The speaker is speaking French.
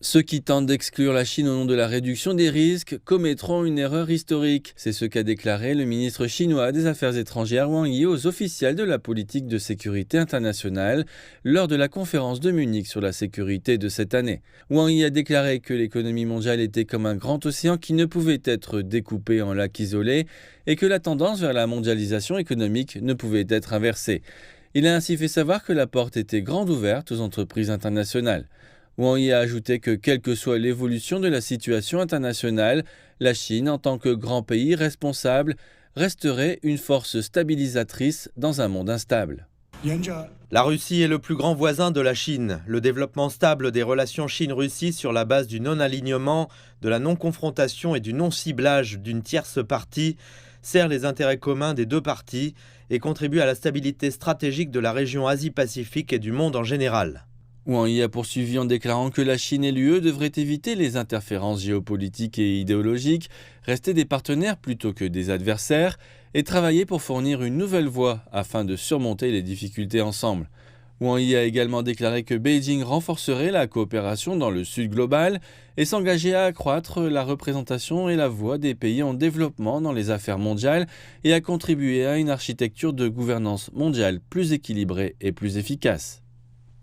Ceux qui tentent d'exclure la Chine au nom de la réduction des risques commettront une erreur historique. C'est ce qu'a déclaré le ministre chinois des Affaires étrangères Wang Yi aux officiels de la politique de sécurité internationale lors de la conférence de Munich sur la sécurité de cette année. Wang Yi a déclaré que l'économie mondiale était comme un grand océan qui ne pouvait être découpé en lacs isolés et que la tendance vers la mondialisation économique ne pouvait être inversée. Il a ainsi fait savoir que la porte était grande ouverte aux entreprises internationales. Wang Yi a ajouté que quelle que soit l'évolution de la situation internationale, la Chine, en tant que grand pays responsable, resterait une force stabilisatrice dans un monde instable. La Russie est le plus grand voisin de la Chine. Le développement stable des relations Chine-Russie sur la base du non-alignement, de la non-confrontation et du non-ciblage d'une tierce partie sert les intérêts communs des deux parties et contribue à la stabilité stratégique de la région Asie-Pacifique et du monde en général. Wang Yi a poursuivi en déclarant que la Chine et l'UE devraient éviter les interférences géopolitiques et idéologiques, rester des partenaires plutôt que des adversaires et travailler pour fournir une nouvelle voie afin de surmonter les difficultés ensemble. Wang Yi a également déclaré que Beijing renforcerait la coopération dans le Sud global et s'engageait à accroître la représentation et la voix des pays en développement dans les affaires mondiales et à contribuer à une architecture de gouvernance mondiale plus équilibrée et plus efficace.